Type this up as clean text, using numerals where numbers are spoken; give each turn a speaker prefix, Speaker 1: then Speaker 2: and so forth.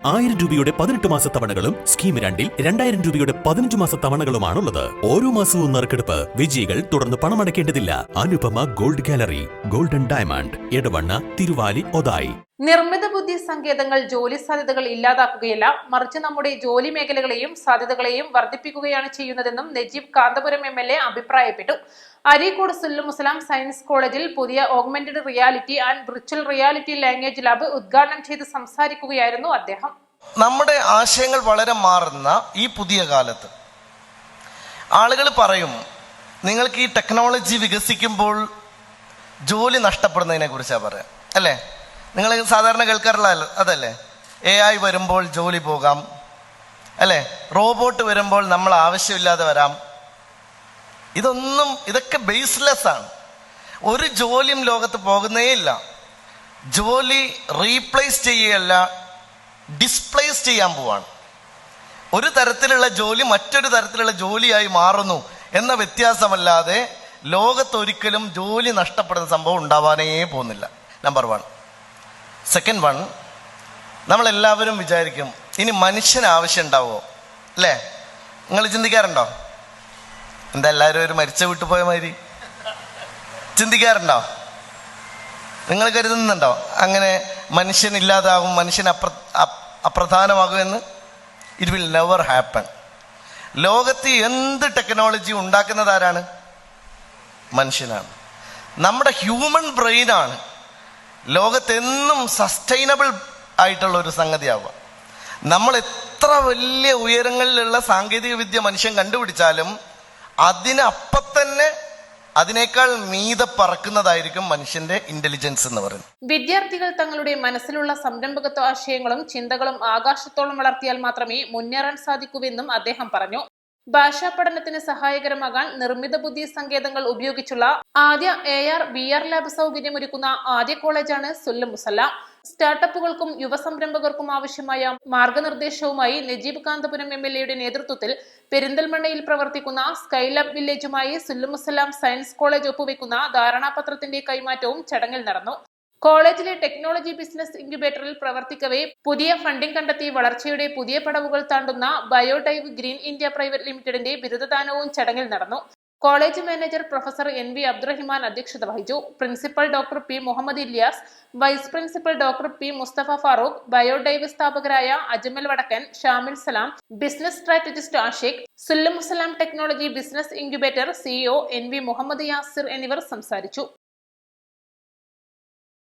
Speaker 1: 1000 രൂപയുടെ 18 മാസ തവണകളും സ്കീം 2-ൽ 2000 രൂപയുടെ 15 മാസ തവണകളുമാണുള്ളത്. ഓരോ മാസവും നറുക്കെടുപ്പ്. വിജയികൾ തുടർന്ന് പണമടയ്ക്കേണ്ടതില്ല. Anupama gold gallery, golden diamond, Edavanna, Thiruvali, Othayi.
Speaker 2: നിർമ്മിത ബുദ്ധി സങ്കേതങ്ങൾ ജോലി സാധ്യതകൾ ഇല്ലാതാക്കുകയല്ല, മറിച്ച് നമ്മുടെ ജോലി മേഖലകളെയും സാധ്യതകളെയും വർദ്ധിപ്പിക്കുകയാണ് ചെയ്യുന്നതെന്നും നജീബ് കാന്തപുരം MLA അഭിപ്രായപ്പെട്ടു. അരീക്കോട് സുല്ലമുസ്സലാം സയൻസ് കോളേജിൽ പുതിയ augmented reality and virtual reality language lab ഉദ്ഘാടനം ചെയ്ത് സംസാരിക്കുകയായിരുന്നു അദ്ദേഹം.
Speaker 3: നമ്മുടെ ആശയങ്ങൾ വളരെ മാറുന്ന ഈ പുതിയ കാലത്ത് ആളുകൾ പറയും, നിങ്ങൾക്ക് ഈ ടെക്നോളജി വികസിക്കുമ്പോൾ ജോലി നഷ്ടപ്പെടുന്നതിനെ കുറിച്ചാണ് പറയാം, അല്ലേ? നിങ്ങൾ സാധാരണ കേൾക്കാറുള്ള അതല്ലേ? AI വരുമ്പോൾ ജോലി പോകാം, അല്ലേ? റോബോട്ട് വരുമ്പോൾ നമ്മൾ ആവശ്യമില്ലാതെ വരാം. ഇതൊക്കെ ബേസ്ലെസ് ആണ്. ഒരു ജോലിയും ലോകത്ത് പോകുന്നേ ഇല്ല. ജോലി റീപ്ലേസ് ചെയ്യുകയല്ല, ഡിസ്പ്ലേസ് ചെയ്യാൻ പോവാണ്. ഒരു തരത്തിലുള്ള ജോലി മറ്റൊരു തരത്തിലുള്ള ജോലിയായി മാറുന്നു എന്ന വ്യത്യാസമല്ലാതെ ലോകത്തൊരിക്കലും ജോലി നഷ്ടപ്പെടുന്ന സംഭവം ഉണ്ടാവാനേ പോകുന്നില്ല. നമ്പർ 1. സെക്കൻഡ് 1, നമ്മളെല്ലാവരും വിചാരിക്കും ഇനി മനുഷ്യന് ആവശ്യം ഉണ്ടാവുമോ, അല്ലേ? നിങ്ങൾ ചിന്തിക്കാറുണ്ടോ? എന്താ എല്ലാവരും ഒരു മരിച്ച വിട്ടു പോയ മാതിരി ചിന്തിക്കാറുണ്ടോ? നിങ്ങൾ കരുതുന്നുണ്ടോ അങ്ങനെ മനുഷ്യൻ ഇല്ലാതാകും, മനുഷ്യൻ അപ്രധാനമാകുമെന്ന്? It will never happen. ലോകത്ത് എന്ത് ടെക്നോളജി ഉണ്ടാക്കുന്നത് ആരാണ്? മനുഷ്യനാണ്. നമ്മുടെ ഹ്യൂമൻ ബ്രെയിനാണ് ലോകത്തെന്നും സസ്റ്റൈനബിൾ ആയിട്ടുള്ള ഒരു സംഗതിയാവുക. നമ്മൾ എത്ര വലിയ ഉയരങ്ങളിലുള്ള സാങ്കേതിക വിദ്യ മനുഷ്യൻ കണ്ടുപിടിച്ചാലും അതിനപ്പം തന്നെ അതിനേക്കാൾ മീതെ പറക്കുന്നതായിരിക്കും മനുഷ്യന്റെ ഇന്റലിജൻസ് എന്ന് പറയുന്നത്.
Speaker 2: വിദ്യാർത്ഥികൾ തങ്ങളുടെ മനസ്സിലുള്ള സംരംഭകത്വ ആശയങ്ങളും ചിന്തകളും ആകാശത്തോളം വളർത്തിയാൽ മാത്രമേ മുന്നേറാൻ സാധിക്കൂവെന്നും അദ്ദേഹം പറഞ്ഞു. ഭാഷാ പഠനത്തിന് സഹായകരമാകാൻ നിർമ്മിത ബുദ്ധി സങ്കേതങ്ങൾ ഉപയോഗിച്ചുള്ള ആദ്യ AR VR ലാബ് സൗകര്യമൊരുക്കുന്ന ആദ്യ കോളേജാണ് സുല്ലമുസ്സലാം. സ്റ്റാർട്ടപ്പുകൾക്കും യുവസംരംഭകർക്കും ആവശ്യമായ മാർഗനിർദ്ദേശവുമായി നജീബ് കാന്തപുരം MLA നേതൃത്വത്തിൽ പെരിന്തൽമണ്ണയിൽ പ്രവർത്തിക്കുന്ന സ്കൈലാബ് വില്ലേജുമായി സുല്ലമുസ്സലാം സയൻസ് കോളേജ് ഒപ്പുവെക്കുന്ന ധാരണാപത്രത്തിന്റെ കൈമാറ്റവും ചടങ്ങിൽ നടന്നു. കോളേജിലെ ടെക്നോളജി ബിസിനസ് ഇൻക്യുബേറ്ററിൽ പ്രവർത്തിക്കവേ പുതിയ ഫണ്ടിംഗ് കണ്ടെത്തി വളർച്ചയുടെ പുതിയ പടവുകൾ താണ്ടുന്ന ബയോഡൈവ് ഗ്രീൻ ഇന്ത്യ പ്രൈവറ്റ് ലിമിറ്റഡിന്റെ ബിരുദദാനവും ചടങ്ങിൽ നടന്നു. College manager professor NV Abdurahiman അധ്യക്ഷത വഹിച്ചു. Principal doctor P Muhammad Ilyas, vice principal doctor P Musthafa Farooq, Biodive സ്ഥാപകരായ Ajmal Vadakkan, Shamil Salam, business strategist Ashiq, Sullamussalam technology business incubator CEO NV Muhammad Yasir എന്നിവർ സംസാരിച്ചു.